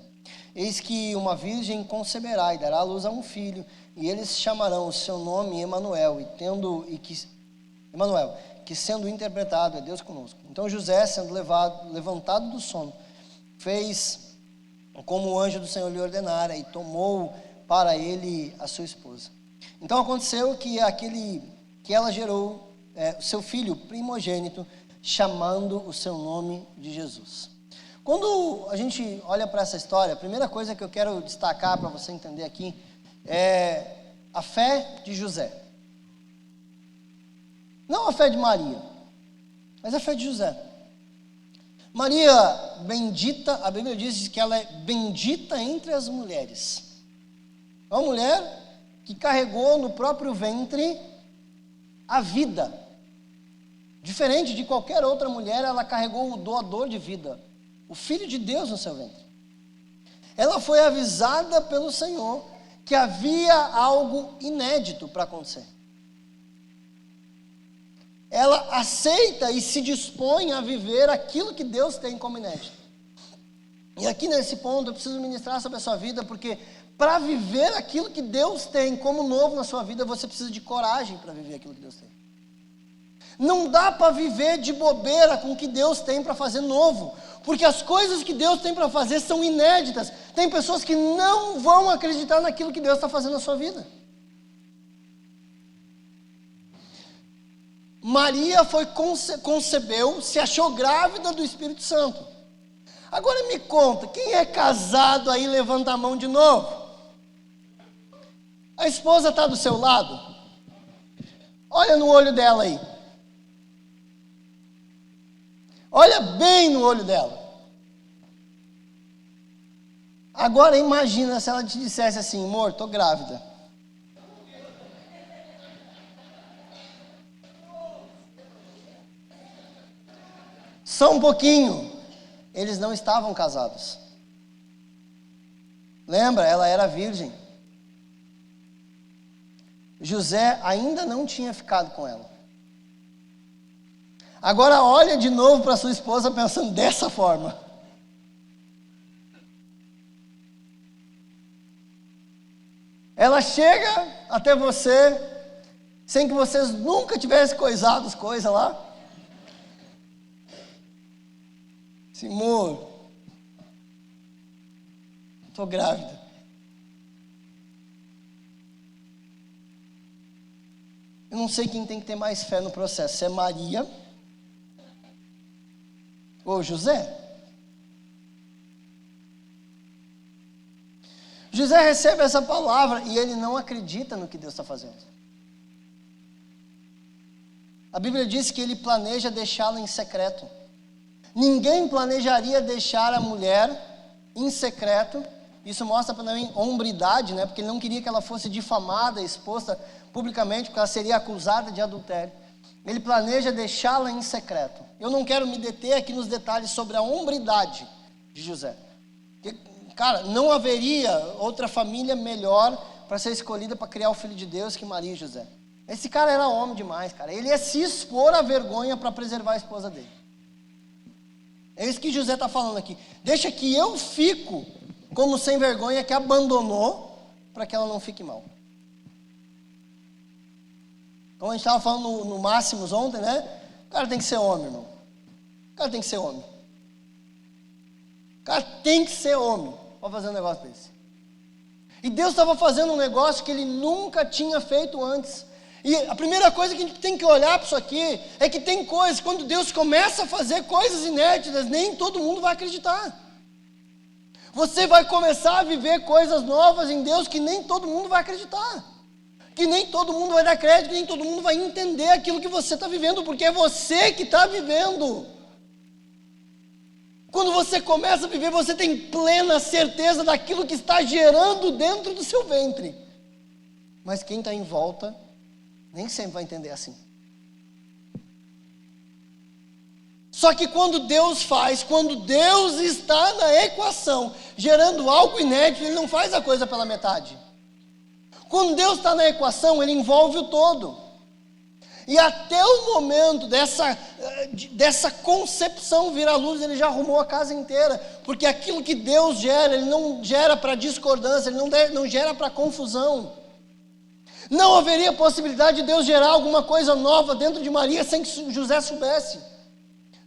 eis que uma virgem conceberá e dará à luz a um filho, e eles chamarão o seu nome Emanuel, que sendo interpretado é Deus conosco. Então José, sendo levantado do sono, fez como o anjo do Senhor lhe ordenara e tomou para ele a sua esposa. Então aconteceu que ela gerou o seu filho primogênito, chamando o seu nome de Jesus. Quando a gente olha para essa história, a primeira coisa que eu quero destacar para você entender aqui é a fé de José. Não a fé de Maria, mas a fé de José. Maria, bendita, a Bíblia diz que ela é bendita entre as mulheres. É uma mulher que carregou no próprio ventre a vida. Diferente de qualquer outra mulher, ela carregou o doador de vida, o Filho de Deus no seu ventre. Ela foi avisada pelo Senhor que havia algo inédito para acontecer. Ela aceita e se dispõe a viver aquilo que Deus tem como inédito. E aqui nesse ponto eu preciso ministrar sobre a sua vida, porque para viver aquilo que Deus tem como novo na sua vida, você precisa de coragem para viver aquilo que Deus tem. Não dá para viver de bobeira com o que Deus tem para fazer novo, porque as coisas que Deus tem para fazer são inéditas. Tem pessoas que não vão acreditar naquilo que Deus está fazendo na sua vida. Maria concebeu, se achou grávida do Espírito Santo. Agora me conta, quem é casado aí, levanta a mão de novo. A esposa está do seu lado? Olha no olho dela aí. Olha bem no olho dela. Agora imagina se ela te dissesse assim: amor, estou grávida. Só um pouquinho. Eles não estavam casados. Lembra? Ela era virgem. José ainda não tinha ficado com ela. Agora olha de novo para sua esposa pensando dessa forma. Ela chega até você, sem que vocês nunca tivessem coisado as coisas lá. Amor, estou grávida. Eu não sei quem tem que ter mais fé no processo, se é Maria ou José. José recebe essa palavra e ele não acredita no que Deus está fazendo. A Bíblia diz que ele planeja deixá-la em secreto. Ninguém planejaria deixar a mulher em secreto. Isso mostra para mim hombridade, né? Porque ele não queria que ela fosse difamada, exposta publicamente, porque ela seria acusada de adultério. Ele planeja deixá-la em secreto. Eu não quero me deter aqui nos detalhes sobre a hombridade de José. Porque, cara, não haveria outra família melhor para ser escolhida para criar o Filho de Deus que Maria e José. Esse cara era homem demais, cara. Ele ia se expor à vergonha para preservar a esposa dele. É isso que José está falando aqui. Deixa que eu fico como sem vergonha que abandonou para que ela não fique mal. Como a gente estava falando no Máximos ontem, né? O cara tem que ser homem, irmão. O cara tem que ser homem. O cara tem que ser homem para fazer um negócio desse. E Deus estava fazendo um negócio que ele nunca tinha feito antes. E a primeira coisa que a gente tem que olhar para isso aqui é que tem coisas, quando Deus começa a fazer coisas inéditas, nem todo mundo vai acreditar. Você vai começar a viver coisas novas em Deus que nem todo mundo vai acreditar. Que nem todo mundo vai dar crédito, que nem todo mundo vai entender aquilo que você está vivendo, porque é você que está vivendo. Quando você começa a viver, você tem plena certeza daquilo que está gerando dentro do seu ventre. Mas quem está em volta, nem sempre vai entender assim. Só que quando Deus faz, quando Deus está na equação, gerando algo inédito, Ele não faz a coisa pela metade. Quando Deus está na equação, Ele envolve o todo. E até o momento dessa concepção vir à luz, Ele já arrumou a casa inteira. Porque aquilo que Deus gera, Ele não gera para discordância, Ele não gera para confusão. Não haveria possibilidade de Deus gerar alguma coisa nova dentro de Maria sem que José soubesse.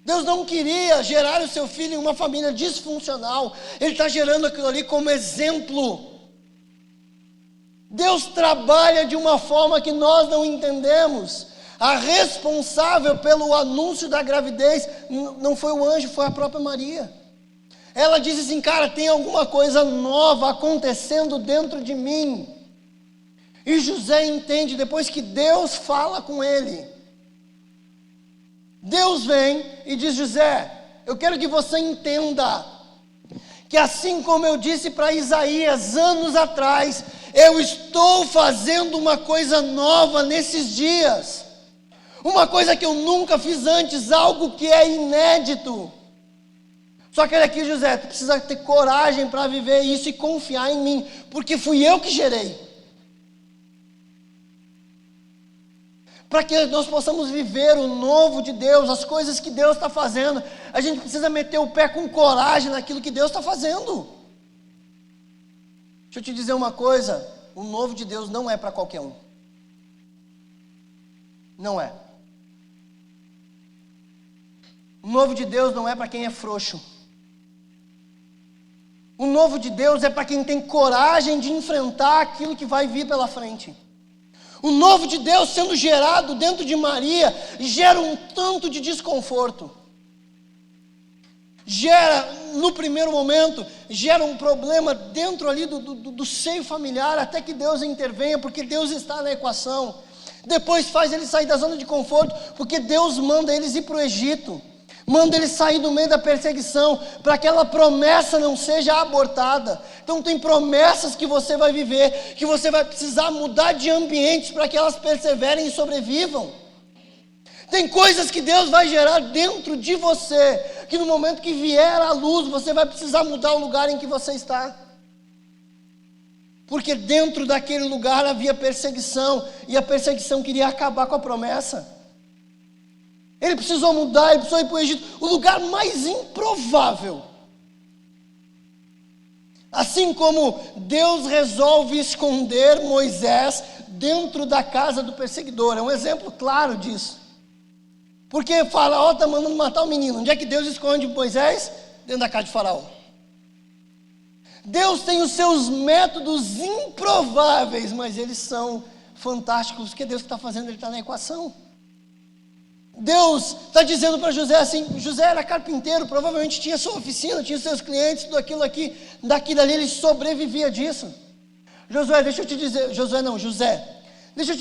Deus não queria gerar o seu filho em uma família disfuncional. Ele está gerando aquilo ali como exemplo. Deus trabalha de uma forma que nós não entendemos. A responsável pelo anúncio da gravidez não foi o anjo, foi a própria Maria. Ela disse assim: cara, tem alguma coisa nova acontecendo dentro de mim. E José entende, depois que Deus fala com ele, Deus vem e diz: José, eu quero que você entenda que assim como eu disse para Isaías anos atrás, eu estou fazendo uma coisa nova nesses dias. Uma coisa que eu nunca fiz antes, algo que é inédito. Só que olha aqui, José, tu precisa ter coragem para viver isso e confiar em mim, porque fui eu que gerei. Para que nós possamos viver o novo de Deus, as coisas que Deus está fazendo, a gente precisa meter o pé com coragem naquilo que Deus está fazendo. Deixa eu te dizer uma coisa, o novo de Deus não é para qualquer um. Não é. O novo de Deus não é para quem é frouxo. O novo de Deus é para quem tem coragem de enfrentar aquilo que vai vir pela frente. O novo de Deus sendo gerado dentro de Maria, gera um tanto de desconforto. Gera, no primeiro momento, gera um problema dentro ali do seio familiar, até que Deus intervenha, porque Deus está na equação. Depois faz ele sair da zona de conforto, porque Deus manda eles ir para o Egito. Manda ele sair do meio da perseguição, para que aquela promessa não seja abortada. Então tem promessas que você vai viver, que você vai precisar mudar de ambientes para que elas perseverem e sobrevivam. Tem coisas que Deus vai gerar dentro de você, que no momento que vier à luz, você vai precisar mudar o lugar em que você está. Porque dentro daquele lugar havia perseguição, e a perseguição queria acabar com a promessa. Ele precisou mudar, ele precisou ir para o Egito, o lugar mais improvável. Assim como Deus resolve esconder Moisés dentro da casa do perseguidor, é um exemplo claro disso. Porque Faraó está mandando matar o menino, onde é que Deus esconde Moisés? Dentro da casa de Faraó. Deus tem os seus métodos improváveis, mas eles são fantásticos, porque Deus que está fazendo, Ele está na equação. Deus está dizendo para José assim, José era carpinteiro, provavelmente tinha sua oficina, tinha seus clientes, tudo aquilo aqui, daqui dali, ele sobrevivia disso. José, deixa eu te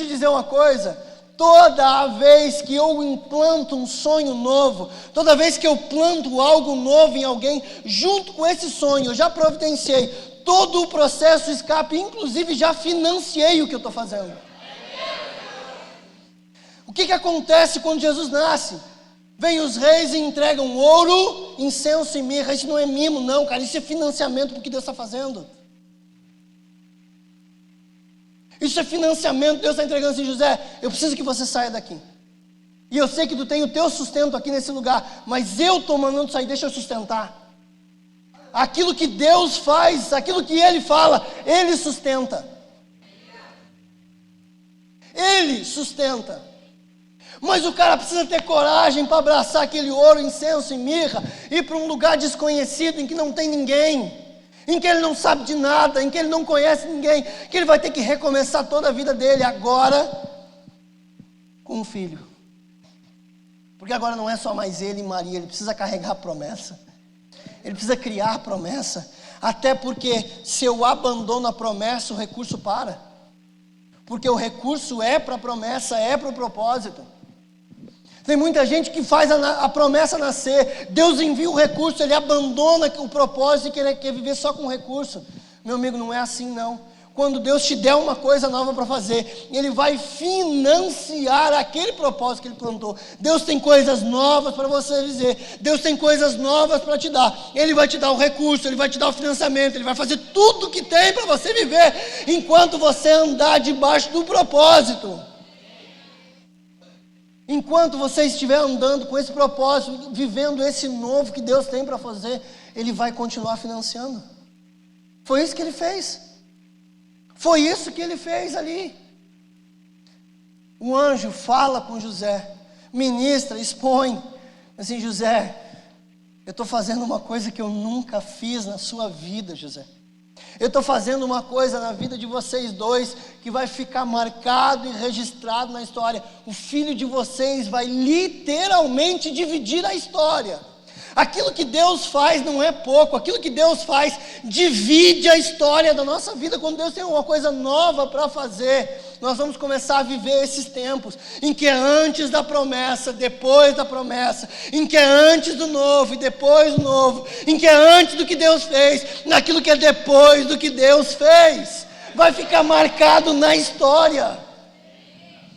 dizer uma coisa, toda vez que eu implanto um sonho novo, toda vez que eu planto algo novo em alguém, junto com esse sonho, eu já providenciei todo o processo escape, inclusive já financiei o que eu estou fazendo. O que acontece quando Jesus nasce? Vem os reis e entregam ouro, incenso e mirra. Isso não é mimo não, cara, isso é financiamento para o que Deus está fazendo. Isso é financiamento, Deus está entregando assim, José, eu preciso que você saia daqui. E eu sei que tu tem o teu sustento aqui nesse lugar, mas eu estou mandando sair, deixa eu sustentar. Aquilo que Deus faz, aquilo que Ele fala, Ele sustenta. Ele sustenta. Mas o cara precisa ter coragem para abraçar aquele ouro, incenso e mirra, ir para um lugar desconhecido em que não tem ninguém, em que ele não sabe de nada, em que ele não conhece ninguém, que ele vai ter que recomeçar toda a vida dele agora com um filho. Porque agora não é só mais ele e Maria, ele precisa carregar a promessa, ele precisa criar a promessa, até porque se eu abandono a promessa, o recurso para, porque o recurso é para a promessa, é para o propósito. Tem muita gente que faz a promessa nascer, Deus envia o recurso, ele abandona o propósito e quer viver só com o recurso. Meu amigo, não é assim não. Quando Deus te der uma coisa nova para fazer, Ele vai financiar aquele propósito que Ele plantou. Deus tem coisas novas para você viver, Deus tem coisas novas para te dar. Ele vai te dar o recurso, Ele vai te dar o financiamento, Ele vai fazer tudo o que tem para você viver, enquanto você andar debaixo do propósito. Enquanto você estiver andando com esse propósito, vivendo esse novo que Deus tem para fazer, Ele vai continuar financiando. Foi isso que Ele fez. Foi isso que Ele fez ali. O anjo fala com José, ministra, expõe, assim: José, eu estou fazendo uma coisa que eu nunca fiz na sua vida, José. Eu estou fazendo uma coisa na vida de vocês dois que vai ficar marcado e registrado na história. O filho de vocês vai literalmente dividir a história. Aquilo que Deus faz não é pouco, aquilo que Deus faz divide a história da nossa vida. Quando Deus tem uma coisa nova para fazer, nós vamos começar a viver esses tempos, em que é antes da promessa, depois da promessa, em que é antes do novo e depois do novo, em que é antes do que Deus fez, naquilo que é depois do que Deus fez, vai ficar marcado na história.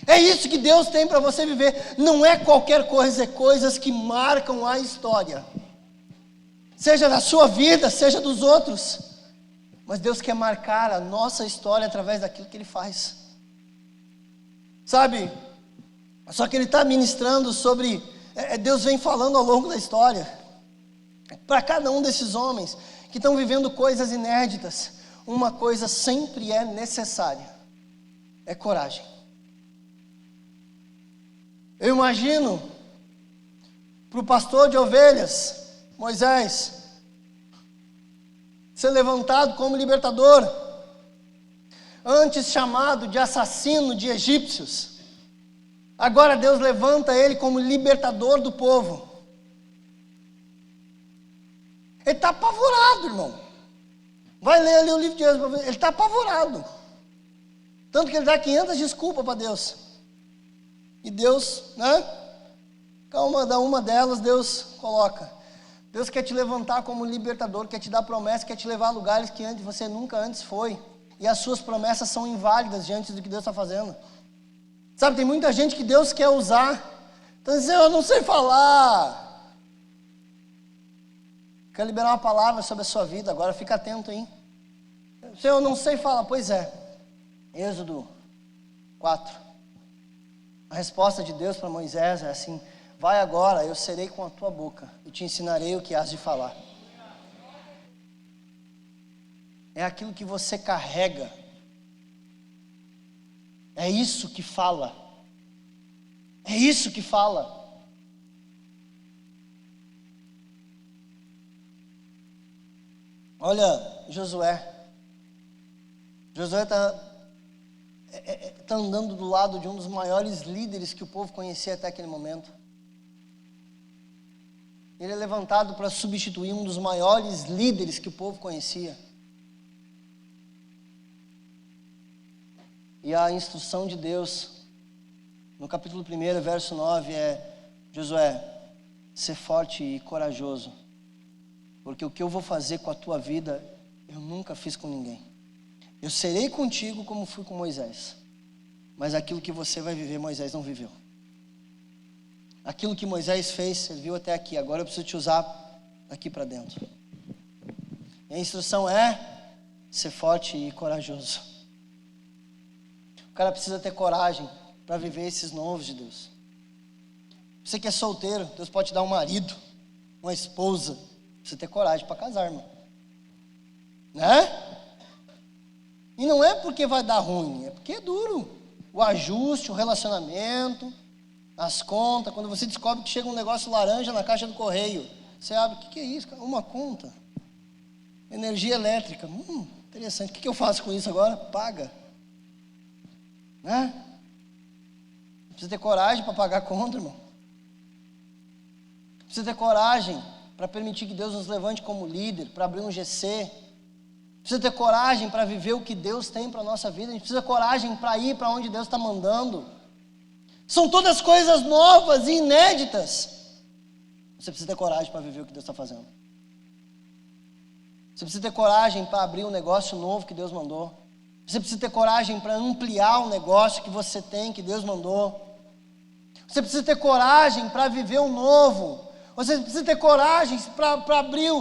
É isso que Deus tem para você viver. Não é qualquer coisa, é coisas que marcam a história. Seja na sua vida, seja dos outros. Mas Deus quer marcar a nossa história através daquilo que Ele faz. Sabe? Só que Ele está ministrando sobre... Deus vem falando ao longo da história. Para cada um desses homens que estão vivendo coisas inéditas, uma coisa sempre é necessária. É coragem. Eu imagino, para o pastor de ovelhas, Moisés, ser levantado como libertador, antes chamado de assassino de egípcios, agora Deus levanta ele como libertador do povo. Ele está apavorado, irmão. Vai ler ali o livro de Êxodo, ele está apavorado, tanto que ele dá 500 desculpas para Deus. E Deus, uma delas Deus coloca. Deus quer te levantar como libertador, quer te dar promessa, quer te levar a lugares que você nunca antes foi. E as suas promessas são inválidas diante do que Deus está fazendo. Sabe, tem muita gente que Deus quer usar. Então dizendo: eu não sei falar. Quer liberar uma palavra sobre a sua vida agora, fica atento, hein? Senhor, eu não sei falar. Pois é. Êxodo 4. A resposta de Deus para Moisés é assim: vai agora, eu serei com a tua boca, e te ensinarei o que has de falar. É aquilo que você carrega, é isso que fala, é isso que fala. Olha Josué está andando do lado de um dos maiores líderes que o povo conhecia até aquele momento. Ele é levantado para substituir um dos maiores líderes que o povo conhecia. E a instrução de Deus, no capítulo 1, verso 9, é: Josué, ser forte e corajoso, porque o que eu vou fazer com a tua vida, eu nunca fiz com ninguém. Eu serei contigo como fui com Moisés, mas aquilo que você vai viver, Moisés não viveu. Aquilo que Moisés fez, serviu até aqui, agora eu preciso te usar aqui para dentro. E a instrução é ser forte e corajoso. O cara precisa ter coragem para viver esses novos de Deus. Você que é solteiro, Deus pode te dar um marido, uma esposa. Precisa ter coragem para casar, irmão. Né? E não é porque vai dar ruim, é porque é duro. O ajuste, o relacionamento, as contas. Quando você descobre que chega um negócio laranja na caixa do correio, você abre: o que é isso? Uma conta. Energia elétrica. Interessante. O que eu faço com isso agora? Paga. Né? Precisa ter coragem para pagar a conta, irmão. Precisa ter coragem para permitir que Deus nos levante como líder, para abrir um GC. Precisa ter coragem para viver o que Deus tem para a nossa vida. A gente precisa ter coragem para ir para onde Deus está mandando. São todas coisas novas e inéditas. Você precisa ter coragem para viver o que Deus está fazendo. Você precisa ter coragem para abrir um negócio novo que Deus mandou. Você precisa ter coragem para ampliar um negócio que você tem, que Deus mandou. Você precisa ter coragem para viver um novo. Você precisa ter coragem para abrir,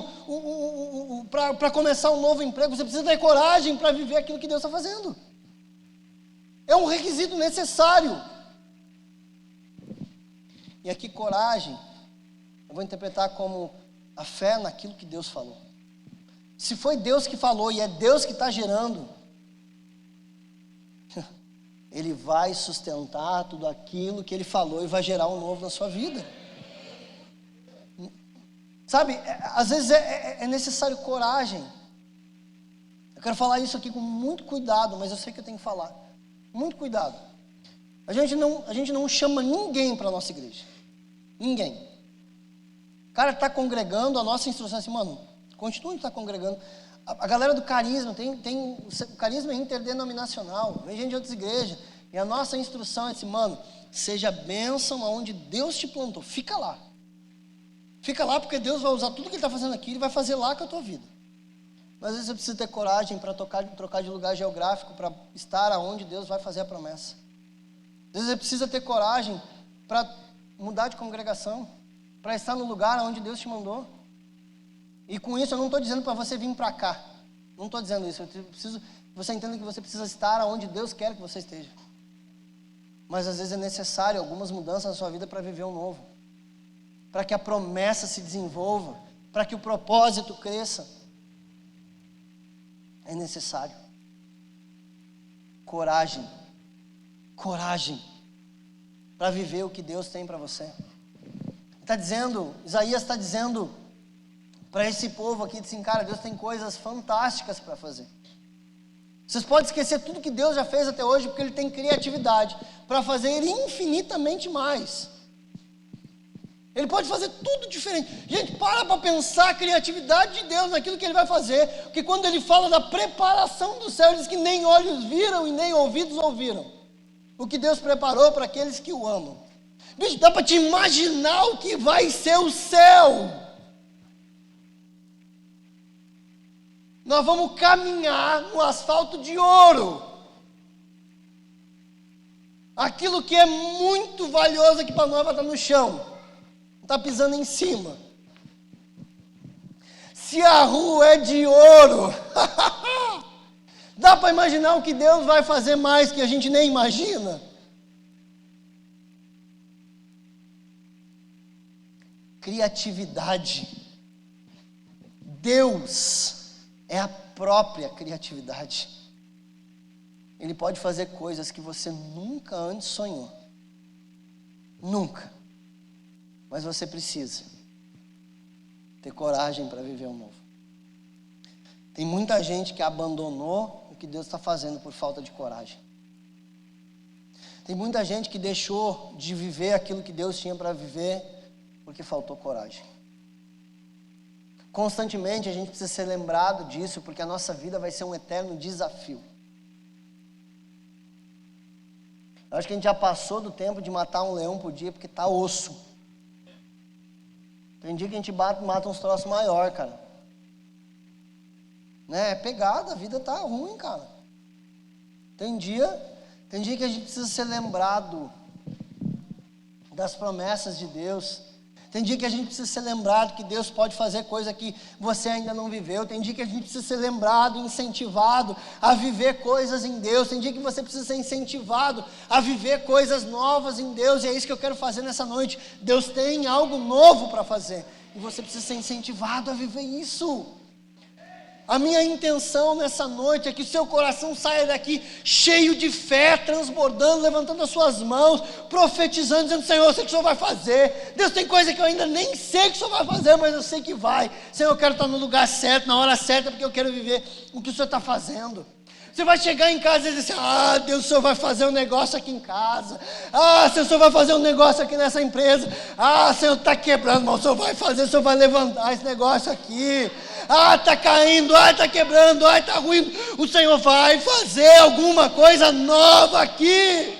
para começar um novo emprego. Você precisa ter coragem para viver aquilo que Deus está fazendo. É um requisito necessário. E aqui coragem, eu vou interpretar como a fé naquilo que Deus falou. Se foi Deus que falou e é Deus que está gerando, Ele vai sustentar tudo aquilo que Ele falou e vai gerar um novo na sua vida. Sabe, às vezes é necessário coragem. Eu quero falar isso aqui com muito cuidado, mas eu sei que eu tenho que falar. Muito cuidado. A gente não chama ninguém para a nossa igreja. Ninguém. O cara está congregando, a nossa instrução é assim, mano, continue a estar congregando. A galera do carisma, o carisma é interdenominacional, vem gente de outras igrejas. E a nossa instrução é assim, mano, seja bênção aonde Deus te plantou. Fica lá. Fica lá porque Deus vai usar tudo que Ele está fazendo aqui, Ele vai fazer lá com a tua vida. Mas às vezes você precisa ter coragem para trocar de lugar geográfico, para estar aonde Deus vai fazer a promessa. Às vezes você precisa ter coragem para mudar de congregação, para estar no lugar onde Deus te mandou. E com isso eu não estou dizendo para você vir para cá. Não estou dizendo isso. Eu preciso que você entenda que você precisa estar onde Deus quer que você esteja. Mas às vezes é necessário algumas mudanças na sua vida para viver um novo. Para que a promessa se desenvolva, para que o propósito cresça. É necessário. Coragem. Coragem. Para viver o que Deus tem para você. Isaías está dizendo para esse povo aqui, assim, cara, Deus tem coisas fantásticas para fazer. Vocês podem esquecer tudo que Deus já fez até hoje, porque Ele tem criatividade para fazer infinitamente mais. Ele pode fazer tudo diferente. Gente, para pensar a criatividade de Deus naquilo que Ele vai fazer. Porque quando Ele fala da preparação do céu, Ele diz que nem olhos viram e nem ouvidos ouviram o que Deus preparou para aqueles que o amam. Bicho, dá para te imaginar o que vai ser o céu. Nós vamos caminhar no asfalto de ouro. Aquilo que é muito valioso aqui para nós vai estar no chão. Está pisando em cima. Se a rua é de ouro, dá para imaginar o que Deus vai fazer mais que a gente nem imagina? Criatividade. Deus é a própria criatividade. Ele pode fazer coisas que você nunca antes sonhou. Nunca. Mas você precisa ter coragem para viver o novo. Tem muita gente que abandonou o que Deus está fazendo por falta de coragem. Tem muita gente que deixou de viver aquilo que Deus tinha para viver porque faltou coragem. Constantemente a gente precisa ser lembrado disso, porque a nossa vida vai ser um eterno desafio. Eu acho que a gente já passou do tempo de matar um leão por dia porque está osso. Tem dia que a gente mata uns troços maior, cara. Né? É pegada, a vida tá ruim, cara. Tem dia que a gente precisa ser lembrado das promessas de Deus. Tem dia que a gente precisa ser lembrado que Deus pode fazer coisa que você ainda não viveu. Tem dia que a gente precisa ser lembrado, incentivado a viver coisas em Deus. Tem dia que você precisa ser incentivado a viver coisas novas em Deus. E é isso que eu quero fazer nessa noite. Deus tem algo novo para fazer. E você precisa ser incentivado a viver isso. A minha intenção nessa noite é que o seu coração saia daqui cheio de fé, transbordando, levantando as suas mãos, profetizando, dizendo: Senhor, eu sei que o Senhor vai fazer. Deus, tem coisa que eu ainda nem sei que o Senhor vai fazer, mas eu sei que vai. Senhor, eu quero estar no lugar certo, na hora certa, porque eu quero viver o que o Senhor está fazendo. Você vai chegar em casa e dizer assim: ah, Deus, o Senhor vai fazer um negócio aqui em casa. Ah, Senhor, o Senhor vai fazer um negócio aqui nessa empresa. Ah, Senhor, está quebrando, mas o Senhor vai fazer, o Senhor vai levantar esse negócio aqui. Ah, está caindo, ah, está quebrando, ah, está ruim. O Senhor vai fazer alguma coisa nova aqui.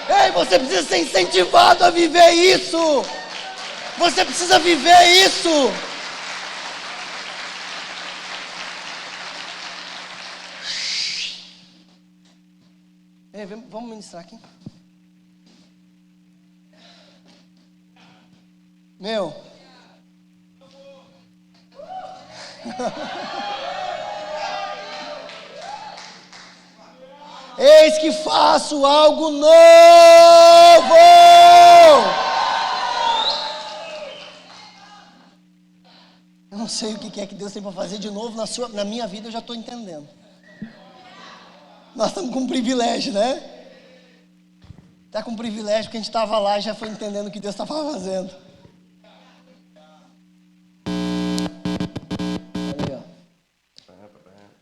Ei, você precisa ser incentivado a viver isso. Você precisa viver isso. Ei, vamos ministrar aqui. Meu. Eis que faço algo novo. Eu não sei o que é que Deus tem para fazer de novo na minha vida, eu já estou entendendo. Nós estamos com um privilégio, né? Está com um privilégio porque a gente estava lá e já foi entendendo o que Deus estava fazendo. Olha aí, ó. A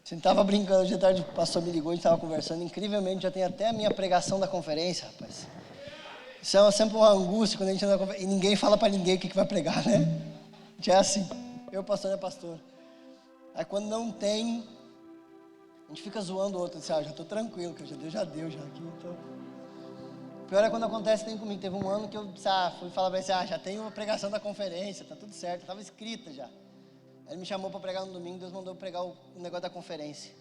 gente estava brincando, hoje à tarde o pastor me ligou, a gente estava conversando, incrivelmente já tem até a minha pregação da conferência, rapaz. Isso é sempre uma angústia quando a gente anda na conferência, e ninguém fala para ninguém o que vai pregar, né? Já é assim, eu pastor é pastor. Aí quando não tem, a gente fica zoando o outro, assim, já estou tranquilo, que Deus já deu, já aqui, então... O pior é quando acontece, tem comigo, teve um ano que eu fui falar para ele, já tenho a pregação da conferência, tá tudo certo, estava escrita já. Aí ele me chamou para pregar no domingo, Deus mandou eu pregar o negócio da conferência.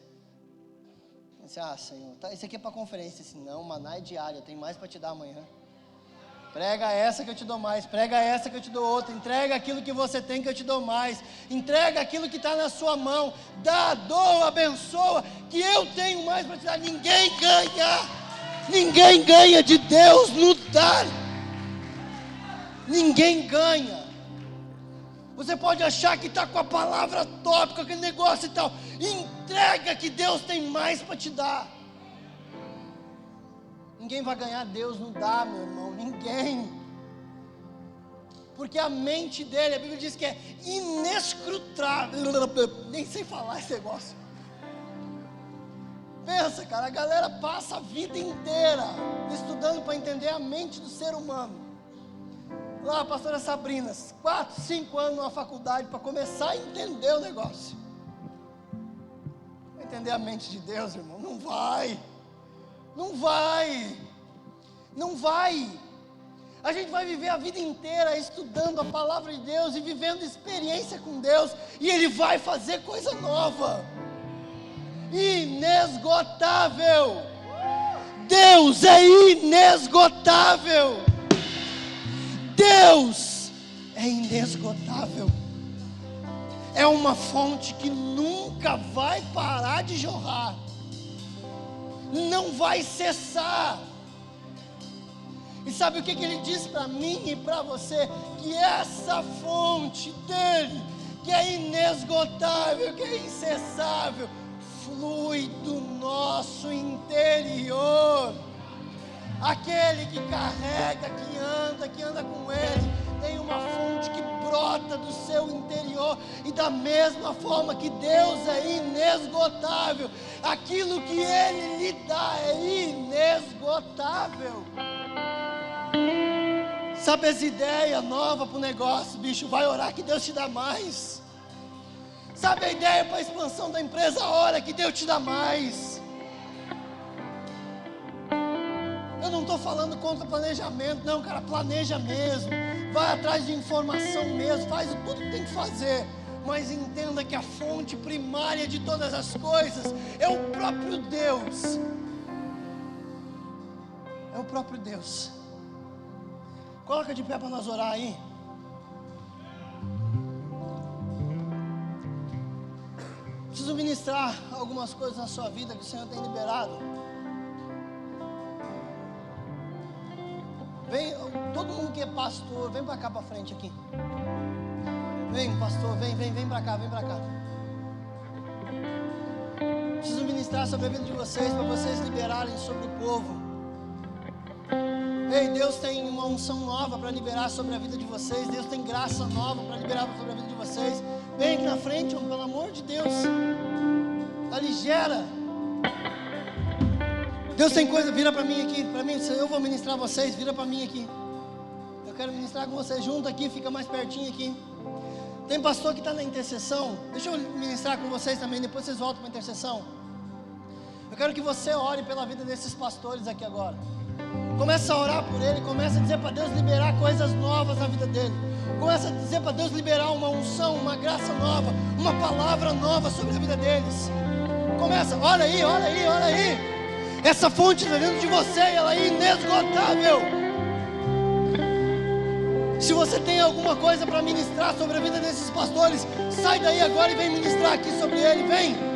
Eu disse, Senhor, tá, isso aqui é para conferência. Assim, não, maná é diária, eu tenho mais para te dar amanhã. Prega essa que eu te dou mais, prega essa que eu te dou outra, entrega aquilo que você tem que eu te dou mais, entrega aquilo que está na sua mão, dá, doa, abençoa, que eu tenho mais para te dar. Ninguém ganha de Deus no dar, ninguém ganha. Você pode achar que está com a palavra top, com aquele negócio e tal. Entrega que Deus tem mais para te dar. Ninguém vai ganhar Deus no dar, meu irmão. Ninguém. Porque a mente dele, a Bíblia diz que é inescrutável. Nem sei falar esse negócio. Pensa, cara, a galera passa a vida inteira estudando para entender a mente do ser humano. Lá, a pastora Sabrina, 4, 5 anos numa faculdade para começar a entender o negócio. Entender a mente de Deus, irmão, não vai. A gente vai viver a vida inteira estudando a palavra de Deus e vivendo experiência com Deus, e Ele vai fazer coisa nova, inesgotável. Deus é inesgotável. Deus é inesgotável. É uma fonte que nunca vai parar de jorrar, não vai cessar. E sabe o que Ele diz para mim e para você? Que essa fonte dele, que é inesgotável, que é incessável, flui do nosso interior. Aquele que carrega, que anda com Ele, tem uma fonte que brota do seu interior. E da mesma forma que Deus é inesgotável, aquilo que Ele lhe dá é inesgotável. Sabe as ideias novas para o negócio, bicho? Vai orar que Deus te dá mais. Sabe a ideia para a expansão da empresa? Ora que Deus te dá mais. Eu não estou falando contra planejamento, não, cara, planeja mesmo, vai atrás de informação mesmo, faz tudo que tem que fazer, mas entenda que a fonte primária de todas as coisas é o próprio Deus. É o próprio Deus. Coloca de pé para nós orar aí. Preciso ministrar algumas coisas na sua vida que o Senhor tem liberado. Vem, todo mundo que é pastor, vem para cá para frente aqui. Vem, pastor, vem para cá, vem para cá. Preciso ministrar sobre a vida de vocês, para vocês liberarem sobre o povo. Ei, Deus tem uma unção nova para liberar sobre a vida de vocês. Deus tem graça nova para liberar sobre a vida de vocês. Vem aqui na frente, homem, pelo amor de Deus. Tá ligeira. Deus tem coisa, vira para mim aqui, para mim, eu vou ministrar vocês, vira para mim aqui. Eu quero ministrar com vocês junto aqui, fica mais pertinho aqui. Tem pastor que está na intercessão, deixa eu ministrar com vocês também, depois vocês voltam para a intercessão. Eu quero que você ore pela vida desses pastores aqui agora. Começa a orar por ele, começa a dizer para Deus liberar coisas novas na vida dele. Começa a dizer para Deus liberar uma unção, uma graça nova, uma palavra nova sobre a vida deles. Começa, olha aí, olha aí, olha aí. Essa fonte está dentro de você, ela é inesgotável. Se você tem alguma coisa para ministrar sobre a vida desses pastores, sai daí agora e vem ministrar aqui sobre ele, vem.